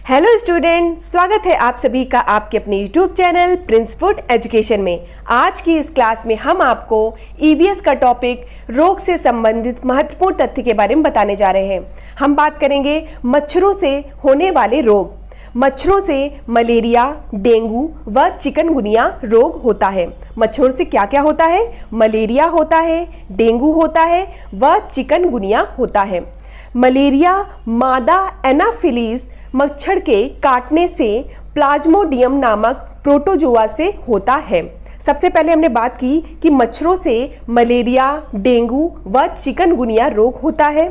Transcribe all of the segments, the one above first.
Hello student, स्वागत है आप सभी का आपके अपने YouTube channel Prince food education में। आज की इस क्लास में हम आपको ईवीएस का टॉपिक रोग से संबंधित महत्वपूर्ण तथ्य के बारे में बताने जा रहे हैं। हम बात करेंगे मच्छरों से होने वाले रोग। मच्छरों से मलेरिया, डेंगू व चिकनगुनिया रोग होता है। मच्छरों से क्या क्या होता है? मलेरिया होता है, डेंगू होता है व चिकनगुनिया होता है। मलेरिया मादा एनाफिलीज मच्छर के काटने से प्लाज्मोडियम नामक प्रोटोजोआ से होता है। सबसे पहले हमने बात की कि मच्छरों से मलेरिया, डेंगू व चिकनगुनिया रोग होता है।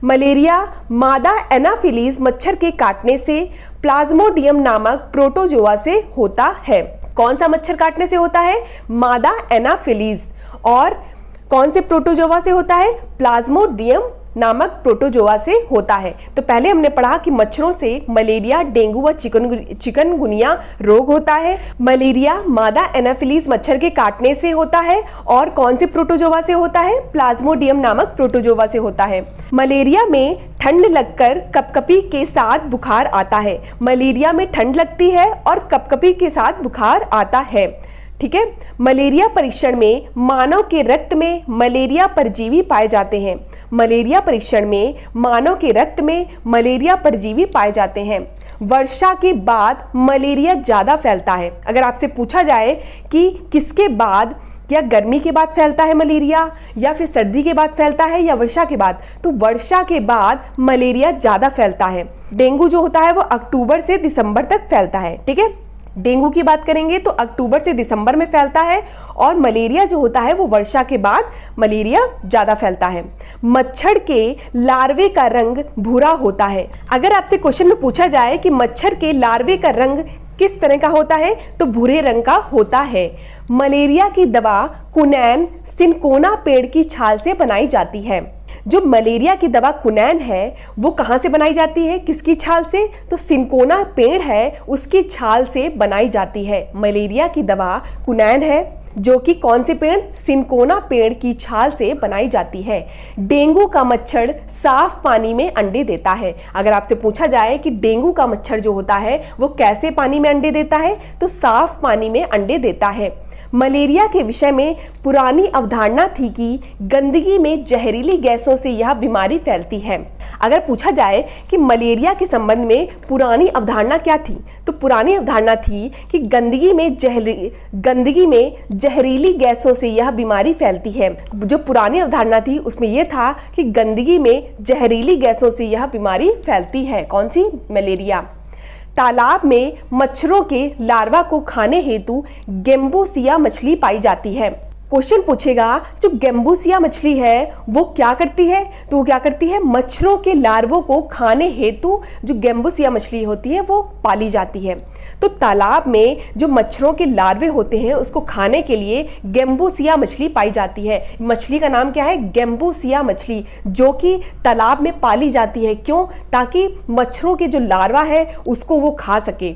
मलेरिया मादा एनाफिलीज मच्छर के काटने से प्लाज्मोडियम नामक प्रोटोजोआ से होता है। कौन सा मच्छर काटने से होता है? मादा एनाफिलीज। और कौन से प्रोटोजोआ से होता है? प्लाज्मोडियम नामक प्रोटोजोआ से होता है। तो पहले हमने पढ़ा कि मच्छरों से मलेरिया, डेंगू व चिकनगुनिया रोग होता है। मलेरिया मादा एनाफिलीज मच्छर के काटने से होता है और कौन से प्रोटोजोआ से होता है? प्लाज्मोडियम नामक प्रोटोजोआ से होता है। मलेरिया में ठंड लगकर कपकपी के साथ बुखार आता है। मलेरिया में ठंड लगती है और कपकपी के साथ बुखार आता है। ठीक है। मलेरिया परीक्षण में मानव के रक्त में मलेरिया परजीवी पाए जाते हैं। मलेरिया परीक्षण में मानव के रक्त में मलेरिया परजीवी पाए जाते हैं। वर्षा के बाद मलेरिया ज़्यादा फैलता है। अगर आपसे पूछा जाए कि किसके बाद, या गर्मी के बाद फैलता है मलेरिया, या फिर सर्दी के बाद फैलता है, या वर्षा के बाद, तो वर्षा के बाद मलेरिया ज़्यादा फैलता है। डेंगू जो होता है वो अक्टूबर से दिसंबर तक फैलता है। ठीक है। डेंगू की बात करेंगे तो अक्टूबर से दिसंबर में फैलता है और मलेरिया जो होता है वो वर्षा के बाद मलेरिया ज़्यादा फैलता है। मच्छर के लार्वे का रंग भूरा होता है। अगर आपसे क्वेश्चन में पूछा जाए कि मच्छर के लार्वे का रंग किस तरह का होता है, तो भूरे रंग का होता है। मलेरिया की दवा क्विनैन सिनकोना पेड़ की छाल से बनाई जाती है। जो मलेरिया की दवा क्विनैन है वो कहाँ से बनाई जाती है? किसकी छाल से? तो सिनकोना पेड़ है उसकी छाल से बनाई जाती है। मलेरिया की दवा क्विनैन है जो कि कौन से पेड़? सिनकोना पेड़ की छाल से बनाई जाती है। डेंगू का मच्छर साफ पानी में अंडे देता है। अगर आपसे पूछा जाए कि डेंगू का मच्छर जो होता है वो कैसे पानी में अंडे देता है, तो साफ पानी में अंडे देता है। मलेरिया के विषय में पुरानी अवधारणा थी कि गंदगी में जहरीली गैसों से यह बीमारी फैलती है। अगर पूछा जाए कि मलेरिया के संबंध में पुरानी अवधारणा क्या थी, तो पुरानी अवधारणा थी कि गंदगी में जहरीली गैसों से यह बीमारी फैलती है। जो पुरानी अवधारणा थी उसमें यह था कि गंदगी में जहरीली गैसों से यह बीमारी फैलती है। कौन सी? मलेरिया। तालाब में मच्छरों के लार्वा को खाने हेतु गेम्बूसिया मछली पाई जाती है। क्वेश्चन पूछेगा जो गेम्बूसिया मछली है वो क्या करती है, तो वो क्या करती है? मच्छरों के लार्वों को खाने हेतु जो गेम्बूसिया मछली होती है वो पाली जाती है। तो तालाब में जो मच्छरों के लार्वे होते हैं उसको खाने के लिए गेम्बूसिया मछली पाई जाती है। मछली का नाम क्या है? गेम्बूसिया मछली, जो कि तालाब में पाली जाती है। क्यों? ताकि मच्छरों के जो लार्वा है उसको वो खा सके।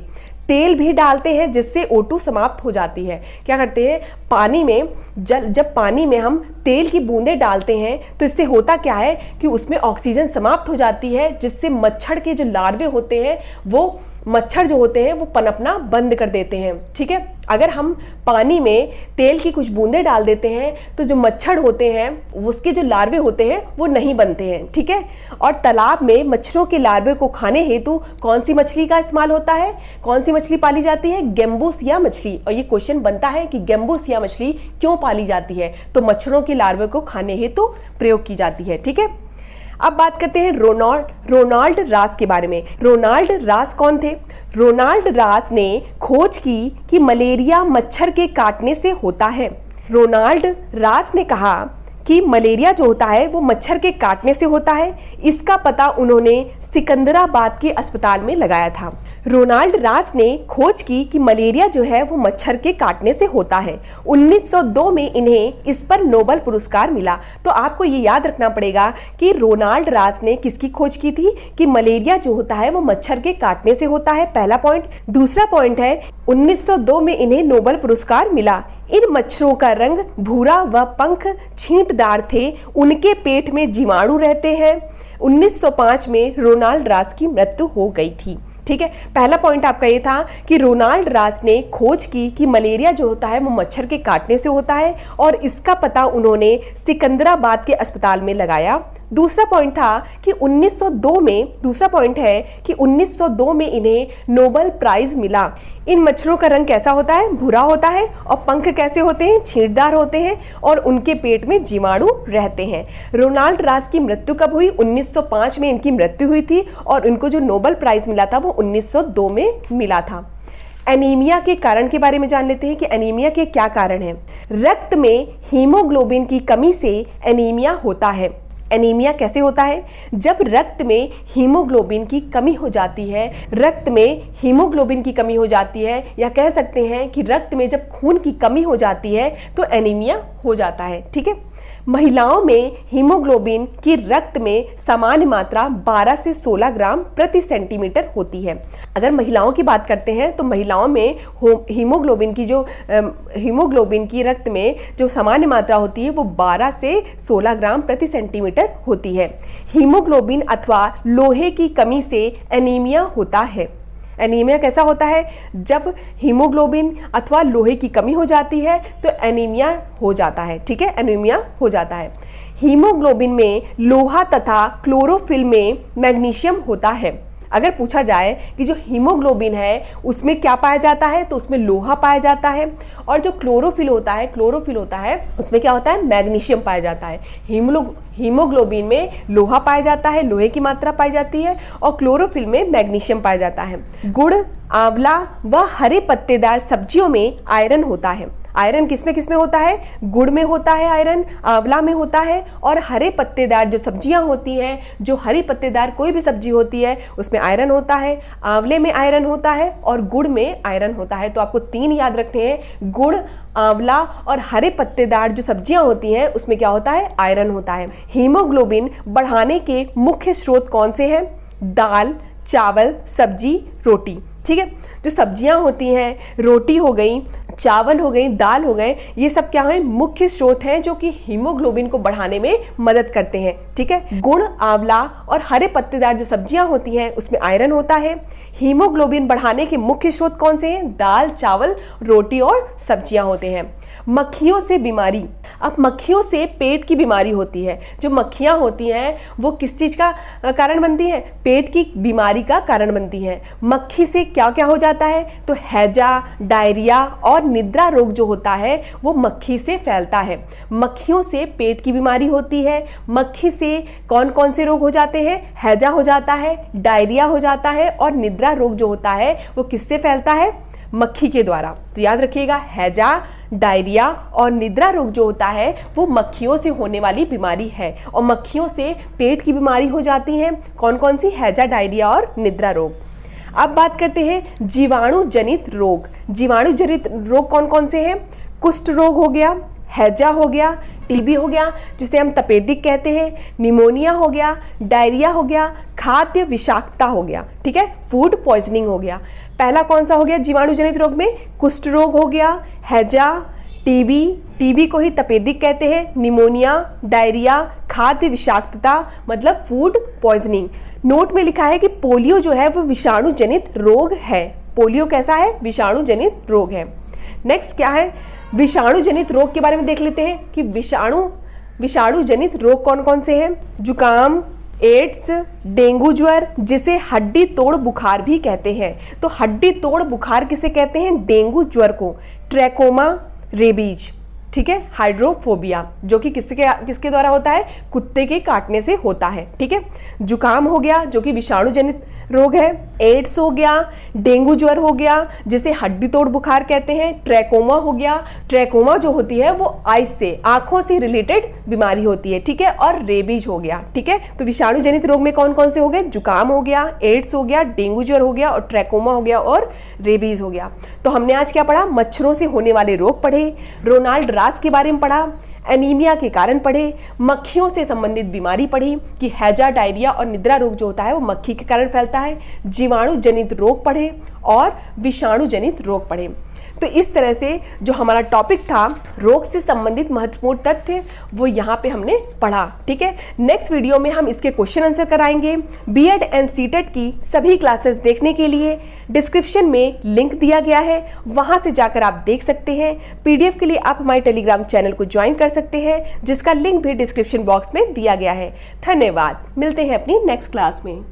तेल भी डालते हैं जिससे O2 समाप्त हो जाती है। क्या करते हैं? पानी में जब पानी में हम तेल की बूंदें डालते हैं तो इससे होता क्या है कि उसमें ऑक्सीजन समाप्त हो जाती है, जिससे मच्छर के जो लार्वे होते हैं वो मच्छर जो होते हैं वो पनपना बंद कर देते हैं। ठीक है। अगर हम पानी में तेल की कुछ बूंदें डाल देते हैं तो जो मच्छर होते हैं उसके जो लार्वे होते हैं वो नहीं बनते हैं। ठीक है। और तालाब में मच्छरों के लार्वे को खाने हेतु कौन सी मछली का इस्तेमाल होता है? कौन सी मछली पाली जाती है? गेम्बूसिया मछली। और ये क्वेश्चन बनता है कि गेम्बूसिया मछली क्यों पाली जाती है? तो मच्छरों के लार्वे को खाने हेतु प्रयोग की जाती है। ठीक है। अब बात करते हैं रोनाल्ड रास के बारे में। रोनाल्ड रास कौन थे? रोनाल्ड रास ने खोज की कि मलेरिया मच्छर के काटने से होता है। रोनाल्ड रास ने कहा कि मलेरिया जो होता है वो मच्छर के काटने से होता है। इसका पता उन्होंने सिकंदराबाद के अस्पताल में लगाया था। रोनाल्ड रास ने खोज की कि मलेरिया जो है वो मच्छर के काटने से होता है। 1902 में इन्हें इस पर नोबेल पुरस्कार मिला। तो आपको ये याद रखना पड़ेगा कि रोनाल्ड रास ने किसकी खोज की थी? कि मलेरिया जो होता है वो मच्छर के काटने से होता है। पहला पॉइंट। दूसरा पॉइंट है 1902 में इन्हें नोबेल पुरस्कार मिला। इन मच्छरों का रंग भूरा व पंख छींटदार थे। उनके पेट में जीवाणु रहते हैं। 1905 में रोनाल्ड रास की मृत्यु हो गई थी। ठीक है। पहला पॉइंट आपका ये था कि रोनाल्ड रास ने खोज की कि मलेरिया जो होता है वो मच्छर के काटने से होता है और इसका पता उन्होंने सिकंदराबाद के अस्पताल में लगाया। दूसरा पॉइंट था कि 1902 में, दूसरा पॉइंट है कि 1902 में इन्हें नोबेल प्राइज मिला। इन मच्छरों का रंग कैसा होता है? भूरा होता है और पंख कैसे होते हैं? छींटदार होते हैं और उनके पेट में जीवाणु रहते हैं। रोनाल्ड रास की मृत्यु कब हुई? 1905 में इनकी मृत्यु हुई थी और इनको जो नोबेल प्राइज मिला था वो 1902 में मिला था। एनीमिया के कारण के बारे में जान लेते हैं कि एनीमिया के क्या कारण हैं। रक्त में हीमोग्लोबिन की कमी से एनीमिया होता है। एनीमिया कैसे होता है? जब रक्त में हीमोग्लोबिन की कमी हो जाती है, रक्त में हीमोग्लोबिन की कमी हो जाती है, या कह सकते हैं कि रक्त में जब खून की कमी हो जाती है तो एनीमिया हो जाता है। ठीक है। महिलाओं में हीमोग्लोबिन की रक्त में सामान्य मात्रा 12 से 16 ग्राम प्रति सेंटीमीटर होती है। अगर महिलाओं की बात करते हैं तो महिलाओं में हीमोग्लोबिन की रक्त में जो सामान्य मात्रा होती है वो 12 से 16 ग्राम प्रति सेंटीमीटर होती है। हीमोग्लोबिन अथवा लोहे की कमी से एनीमिया होता है। एनीमिया कैसा होता है? जब हीमोग्लोबिन अथवा लोहे की कमी हो जाती है तो एनीमिया हो जाता है। ठीक है, एनीमिया हो जाता है। हीमोग्लोबिन में लोहा तथा क्लोरोफिल में मैग्नीशियम होता है। अगर पूछा जाए कि जो हीमोग्लोबिन है उसमें क्या पाया जाता है, तो उसमें लोहा पाया जाता है, और जो क्लोरोफिल होता है उसमें क्या होता है? मैग्नीशियम पाया जाता है। हीमोग्लोबिन में लोहा पाया जाता है, लोहे की मात्रा पाई जाती है, और क्लोरोफिल में मैग्नीशियम पाया जाता है। गुड़, आंवला व हरे पत्तेदार सब्जियों में आयरन होता है। आयरन किसमें होता है? गुड़ में होता है आयरन, आंवला में होता है, और हरे पत्तेदार जो सब्जियां होती हैं, जो हरी पत्तेदार कोई भी सब्जी होती है उसमें आयरन होता है। आंवले में आयरन होता है और गुड़ में आयरन होता है। तो आपको 3 याद रखने हैं, गुड़, आंवला और हरे पत्तेदार जो सब्जियां होती हैं उसमें क्या होता है? आयरन होता है। हीमोग्लोबिन बढ़ाने के मुख्य स्रोत कौन से हैं? दाल, चावल, सब्जी, रोटी। ठीक है। जो सब्जियां होती हैं, रोटी हो गई, चावल हो गई, दाल हो गए, ये सब क्या है? मुख्य स्रोत हैं जो कि हीमोग्लोबिन को बढ़ाने में मदद करते हैं। ठीक है। गुड़, आंवला और हरे पत्तेदार जो सब्जियां होती हैं उसमें आयरन होता है। हीमोग्लोबिन बढ़ाने के मुख्य स्रोत कौन से हैं? दाल, चावल, रोटी और सब्जियां होते हैं। मक्खियों से बीमारी। अब मक्खियों से पेट की बीमारी होती है। जो मक्खियां होती हैं वो किस चीज का कारण बनती हैं? पेट की बीमारी का कारण बनती है। मक्खी से क्या क्या हो जाता है? तो हैजा, डायरिया और निद्रा रोग जो होता है वो मक्खी से फैलता है। मक्खियों से पेट की बीमारी होती है। मक्खी से कौन कौन से रोग हो जाते हैं? हैजा हो जाता है, डायरिया हो जाता है, और निद्रा रोग जो होता है वो किससे फैलता है? मक्खी के द्वारा। तो याद रखिएगा, हैजा, डायरिया और निद्रा रोग जो होता है वो मक्खियों से होने वाली बीमारी है। और मक्खियों से पेट की बीमारी हो जाती है। कौन कौन सी? हैजा, डायरिया और निद्रा रोग। अब बात करते हैं जीवाणु जनित रोग। जीवाणु जनित रोग कौन कौन से हैं? कुष्ठ रोग हो गया, हैजा हो गया, टीबी हो गया जिसे हम तपेदिक कहते हैं, निमोनिया हो गया, डायरिया हो गया, खाद्य विषाक्तता हो गया। ठीक है, फूड पॉइजनिंग हो गया। पहला कौन सा हो गया जीवाणु जनित रोग में? कुष्ठ रोग हो गया, हैजा, टीबी को ही तपेदिक कहते हैं, निमोनिया, डायरिया, खाद्य विषाक्तता मतलब फूड पॉइजनिंग। नोट में लिखा है कि पोलियो जो है वो विषाणु जनित रोग है। पोलियो कैसा है? विषाणु जनित रोग है। नेक्स्ट क्या है? विषाणु जनित रोग के बारे में देख लेते हैं कि विषाणु जनित रोग कौन कौन से हैं। जुकाम, एड्स, डेंगू ज्वर जिसे हड्डी तोड़ बुखार भी कहते हैं। तो हड्डी तोड़ बुखार किसे कहते हैं? डेंगू ज्वर को। ट्रैकोमा, रेबीज, ठीक है, हाइड्रोफोबिया जो कि किसके द्वारा होता है? कुत्ते के काटने से होता है। ठीक है। जुकाम हो गया जो कि विषाणु जनित रोग है। एड्स हो गया, डेंगू ज्वर हो गया जिसे हड्डी तोड़ बुखार कहते हैं। ट्रैकोमा हो गया, ट्रैकोमा जो होती है वो आइस से, आंखों से रिलेटेड बीमारी होती है। ठीक है। और रेबीज हो गया। ठीक है। तो विषाणु जनित रोग में कौन कौन से हो गए? जुकाम हो गया, एड्स हो गया, डेंगू ज्वर हो गया और ट्रैकोमा हो गया और रेबीज हो गया। तो हमने आज क्या पढ़ा? मच्छरों से होने वाले रोग पढ़े, रोनाल्ड रास के बारे में पढ़ा, एनीमिया के कारण पढ़े, मक्खियों से संबंधित बीमारी पढ़ी कि हैजा, डायरिया और निद्रा रोग जो होता है वो मक्खी के कारण फैलता है, जीवाणु जनित रोग पढ़े और विषाणु जनित रोग पढ़े। तो इस तरह से जो हमारा टॉपिक था रोग से संबंधित महत्वपूर्ण तथ्य वो यहाँ पे हमने पढ़ा। ठीक है, नेक्स्ट वीडियो में हम इसके क्वेश्चन आंसर कराएंगे। बीएड एंड सीटेट की सभी क्लासेस देखने के लिए डिस्क्रिप्शन में लिंक दिया गया है, वहां से जाकर आप देख सकते हैं। पीडीएफ के लिए आप हमारे टेलीग्राम चैनल को ज्वाइन कर सकते हैं, जिसका लिंक भी डिस्क्रिप्शन बॉक्स में दिया गया है। धन्यवाद, मिलते हैं अपनी नेक्स्ट क्लास में।